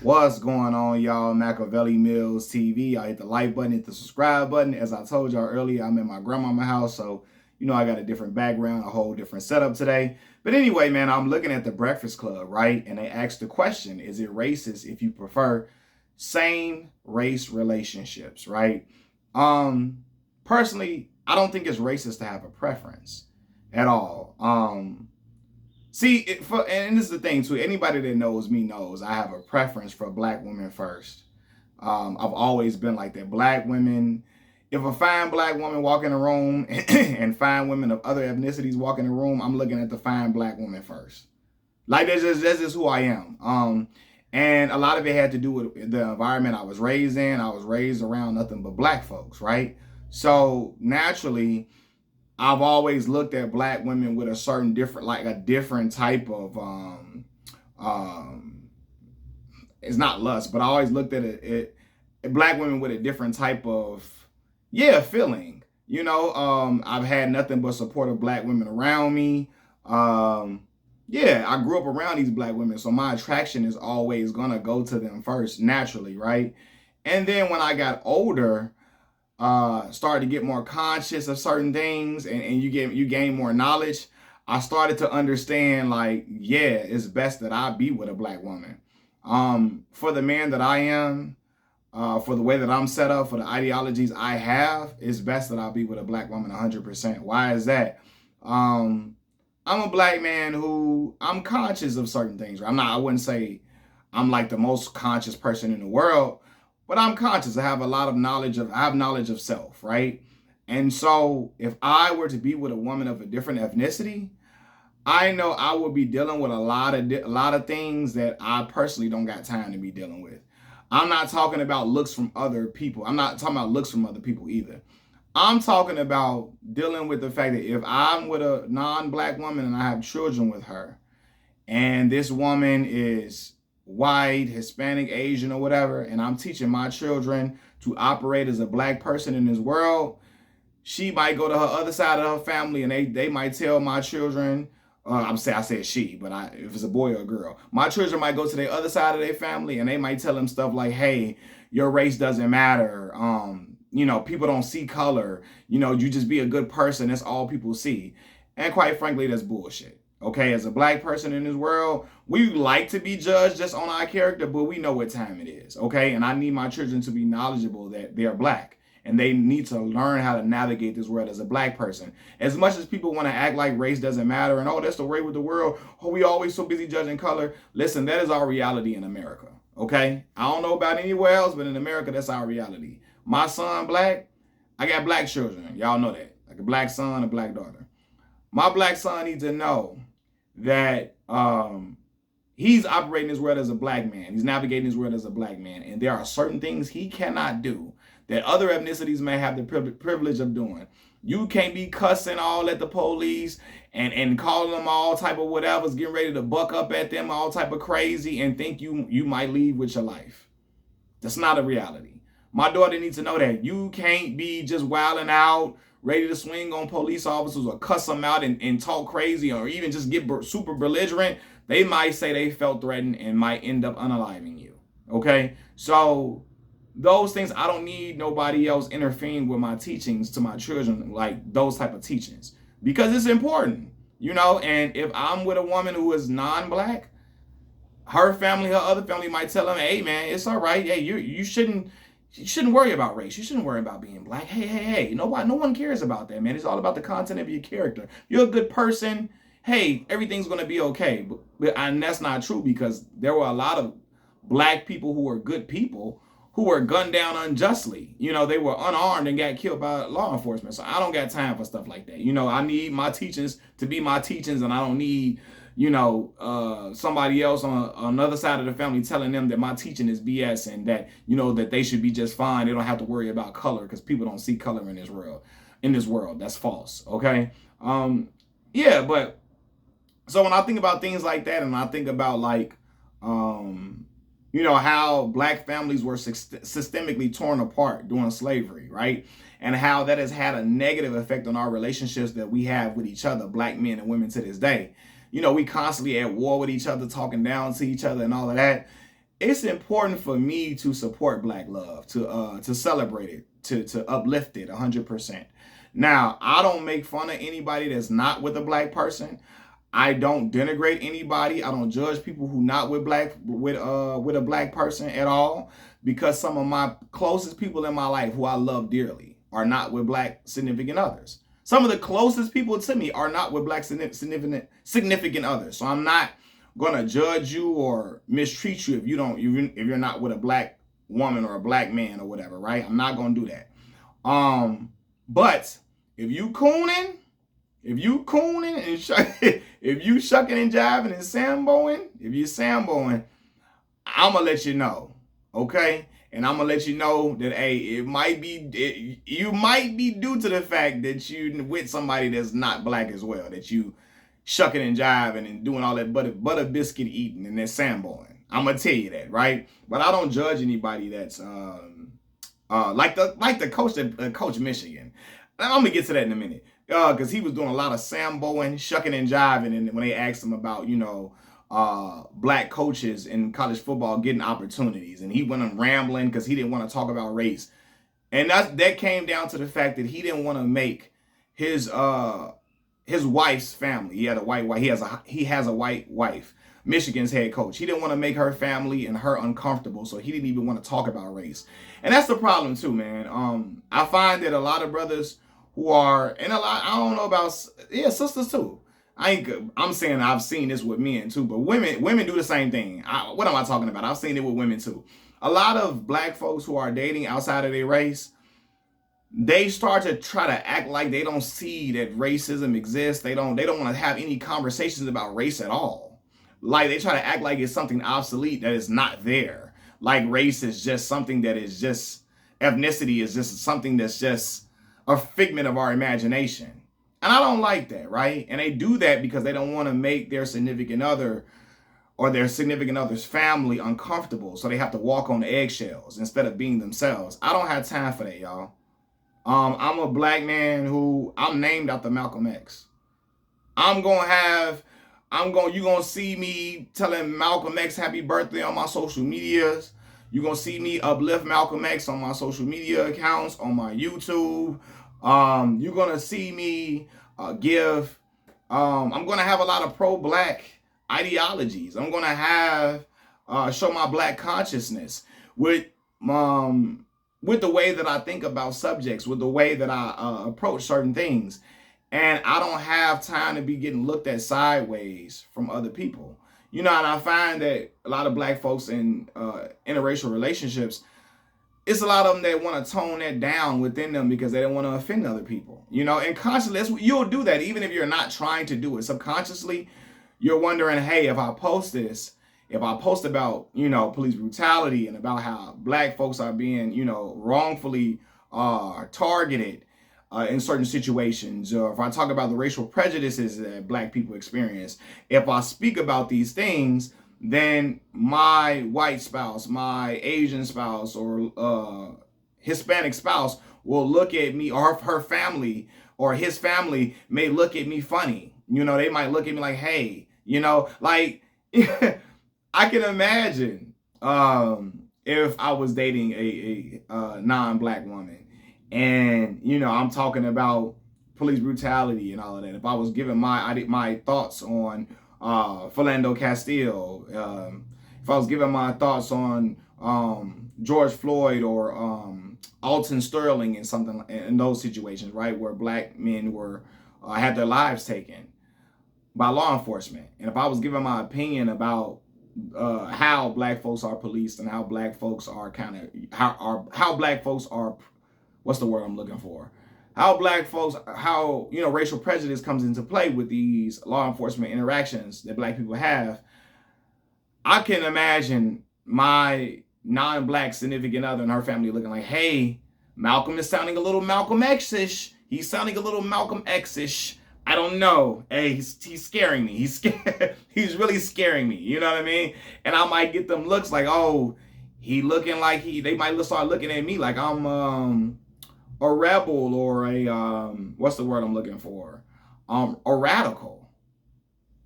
What's going on, y'all? Machiavelli Mills TV. I hit the like button, hit the subscribe button. As I told y'all earlier, I'm in my grandmama's house, so I got a different background, a whole different setup today. But anyway, man, I'm looking at the Breakfast Club, right? And they asked the question, is it racist if you prefer same race relationships, right? Personally, I don't think it's racist to have a preference at all. And this is the thing too. Anybody that knows me knows I have a preference for black women first. I've always been like that. Black women. If a fine black woman walk in a room and fine women of other ethnicities walk in the room, I'm looking at the fine black woman first. Like that's just who I am. And a lot of it had to do with the environment I was raised in. I was raised around nothing but black folks, right? So naturally, I've always looked at black women with a certain different, like a different type of, um, it's not lust, but I always looked at black women with a different type of, feeling. I've had nothing but supportive black women around me. I grew up around these black women, so my attraction is always gonna go to them first, naturally, right? And then when I got older, started to get more conscious of certain things, and you gain more knowledge. I started to understand, like, it's best that I be with a black woman. For the man that I am, for the way that I'm set up, for the ideologies I have, it's best that I be with a black woman 100%. Why is that? I'm a black man who I'm conscious of certain things. Right? I wouldn't say I'm like the most conscious person in the world, but I'm conscious. I have knowledge of self, right? And so if I were to be with a woman of a different ethnicity, I know I would be dealing with a lot of things that I personally don't got time to be dealing with. I'm not talking about looks from other people. I'm not talking about looks from other people either. I'm talking about dealing with the fact that if I'm with a non-black woman and I have children with her, and this woman is white, Hispanic, Asian, or whatever, and I'm teaching my children to operate as a black person in this world, she might go to her other side of her family and they might tell my children, I said she, but if it's a boy or a girl, my children might go to the other side of their family and they might tell them stuff like, hey, your race doesn't matter. People don't see color. You just be a good person. That's all people see. And quite frankly, that's bullshit. Okay, as a black person in this world, we like to be judged just on our character, but we know what time it is. Okay, and I need my children to be knowledgeable that they're black and they need to learn how to navigate this world as a black person. As much as people want to act like race doesn't matter and that's the way with the world, we always so busy judging color. Listen, that is our reality in America. Okay, I don't know about anywhere else, but in America, that's our reality. My son black, I got black children. Y'all know that. Like a black son, a black daughter. My black son needs to know that he's operating his world as a black man. He's navigating his world as a black man. And there are certain things he cannot do that other ethnicities may have the privilege of doing. You can't be cussing all at the police and calling them all type of whatever's, getting ready to buck up at them, all type of crazy, and think you might leave with your life. That's not a reality. My daughter needs to know that you can't be just wilding out, ready to swing on police officers or cuss them out and talk crazy or even just get super belligerent. They might say they felt threatened and might end up unaliving you. Okay? So those things, I don't need nobody else interfering with my teachings to my children, like those type of teachings, because it's important, and if I'm with a woman who is non-black, her family, her other family might tell them, hey man, it's all right. Hey, you shouldn't worry about race. You shouldn't worry about being black. Hey. No one cares about that, man. It's all about the content of your character. You're a good person. Hey, everything's going to be okay. And that's not true, because there were a lot of black people who were good people who were gunned down unjustly. They were unarmed and got killed by law enforcement. So I don't got time for stuff like that. I need my teachings to be my teachings, and I don't need somebody else on another side of the family telling them that my teaching is BS and that, that they should be just fine. They don't have to worry about color because people don't see color in this world. That's false. Okay. But so when I think about things like that, and I think about like, how black families were systemically torn apart during slavery, right? And how that has had a negative effect on our relationships that we have with each other, black men and women, to this day. We constantly at war with each other, talking down to each other and all of that. it's important for me to support Black love, to celebrate it, to uplift it 100%. Now, I don't make fun of anybody that's not with a Black person. I don't denigrate anybody. I don't judge people who not with with a Black person at all, because some of my closest people in my life who I love dearly are not with Black significant others. Some of the closest people to me are not with Black significant others. So I'm not gonna judge you or mistreat you if you're not with a Black woman or a Black man or whatever, right? I'm not gonna do that. But if you cooning and if you shucking and jiving and samboing, if you samboing, I'm gonna let you know, okay? And I'm gonna let you know that, hey, you might be due to the fact that you with somebody that's not Black as well, that you shucking and jiving and doing all that butter biscuit eating and that samboing. I'm gonna tell you that, right? But I don't judge anybody that's like the coach that Coach Michigan. I'm gonna get to that in a minute, because he was doing a lot of samboing, shucking and jiving, and when they asked him about Black coaches in college football getting opportunities, and he went on rambling because he didn't want to talk about race, and that came down to the fact that he didn't want to make his wife's family. He had a white wife. He has a white wife. Michigan's head coach. He didn't want to make her family and her uncomfortable, so he didn't even want to talk about race. And that's the problem too, man. I find that a lot of brothers who are, and I don't know about, sisters too. I'm saying I've seen this with men too, but women do the same thing. What am I talking about? I've seen it with women too. A lot of Black folks who are dating outside of their race, they start to try to act like they don't see that racism exists. They don't want to have any conversations about race at all. Like, they try to act like it's something obsolete that is not there. Like race is just something that is just, ethnicity is just something that's just a figment of our imagination. And I don't like that, right? And they do that because they don't want to make their significant other or their significant other's family uncomfortable. So they have to walk on eggshells instead of being themselves. I don't have time for that, y'all. I'm a Black man I'm named after Malcolm X. You're gonna see me telling Malcolm X happy birthday on my social medias. You're gonna see me uplift Malcolm X on my social media accounts, on my YouTube. You're gonna see me I'm gonna have a lot of pro-Black ideologies. I'm gonna have show my Black consciousness with the way that I think about subjects, with the way that I approach certain things. And I don't have time to be getting looked at sideways from other people. And I find that a lot of Black folks in interracial relationships, it's a lot of them that want to tone that down within them because they don't want to offend other people. And consciously, you'll do that even if you're not trying to do it. Subconsciously, you're wondering, hey, if I post about, police brutality and about how Black folks are being, wrongfully targeted in certain situations, or if I talk about the racial prejudices that Black people experience, if I speak about these things, then my white spouse, my Asian spouse, or Hispanic spouse will look at me, or her family or his family may look at me funny. They might look at me like, hey, like I can imagine if I was dating a non-Black woman, and I'm talking about police brutality and all of that. If I was giving my thoughts on Philando Castile, if I was giving my thoughts on George Floyd or Alton Sterling and something in those situations, right, where Black men were had their lives taken by law enforcement, and if I was giving my opinion about how Black folks are policed and how Black folks are how Black folks are, what's the word I'm looking for? How Black folks, racial prejudice comes into play with these law enforcement interactions that Black people have. I can imagine my non-Black significant other and her family looking like, hey, Malcolm is sounding a little Malcolm X-ish. He's sounding a little Malcolm X-ish. I don't know. Hey, he's scaring me. He's he's really scaring me. You know what I mean? And I might get them looks like, oh, he looking like they might start looking at me like I'm a rebel or a what's the word I'm looking for? A radical.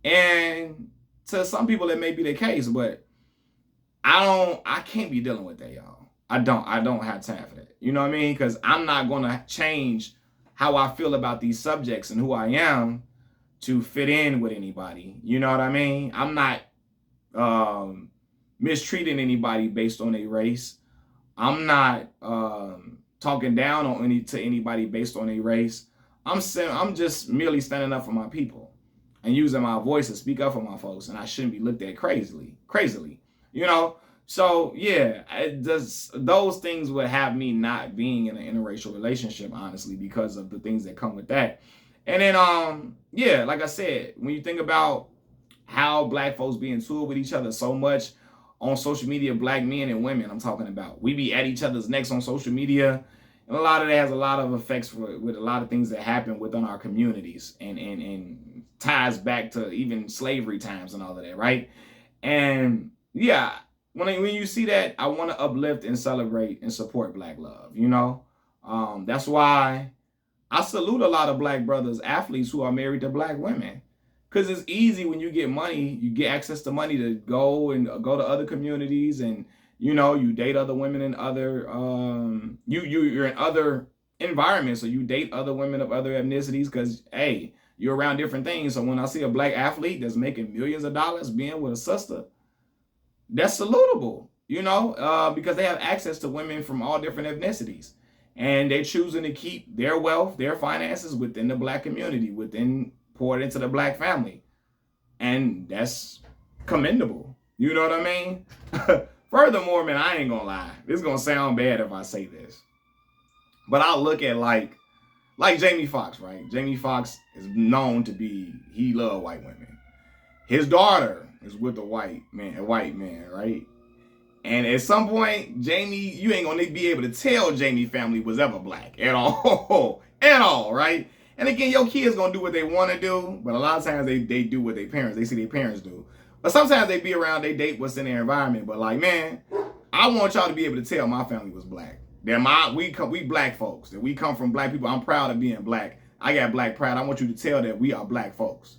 And to some people that may be the case, but I can't be dealing with that, y'all. I don't have time for that. You know what I mean? Because I'm not gonna change how I feel about these subjects and who I am to fit in with anybody. You know what I mean? I'm not mistreating anybody based on a race. I'm not talking down on anybody based on a race. I'm just merely standing up for my people and using my voice to speak up for my folks, and I shouldn't be looked at crazily, you know. So yeah, those things would have me not being in an interracial relationship, honestly, because of the things that come with that. And then yeah, like I said, when you think about how black folks be in tour with each other so much on social media, black men and women, I'm talking about, we be at each other's necks on social media. And a lot of that has a lot of effects with a lot of things that happen within our communities and ties back to even slavery times and all of that, right? And yeah, when you see that, I want to uplift and celebrate and support black love, you know? That's why I salute a lot of black brothers, athletes who are married to black women. Because it's easy when you get money, you get access to money to go to other communities, and you know, you date other women in other you're in other environments, so you date other women of other ethnicities because hey, you're around different things. So when I see a black athlete that's making millions of dollars being with a sister, that's salutable, you know, because they have access to women from all different ethnicities. And they're choosing to keep their wealth, their finances within the black community, poured into the black family. And that's commendable. You know what I mean? Furthermore, man, I ain't gonna lie. This is gonna sound bad if I say this. But I'll look at like Jamie Foxx, right? Jamie Foxx is known to be, he love white women. His daughter is with a white man, right? And at some point, Jamie, you ain't gonna be able to tell Jamie family was ever black at all. At all, right? And again, your kids gonna do what they wanna do, but a lot of times they do what they see their parents do. But sometimes they be around, they date what's in their environment. But like, man, I want y'all to be able to tell my family was black. That we black folks, that we come from black people. I'm proud of being black. I got black pride. I want you to tell that we are black folks.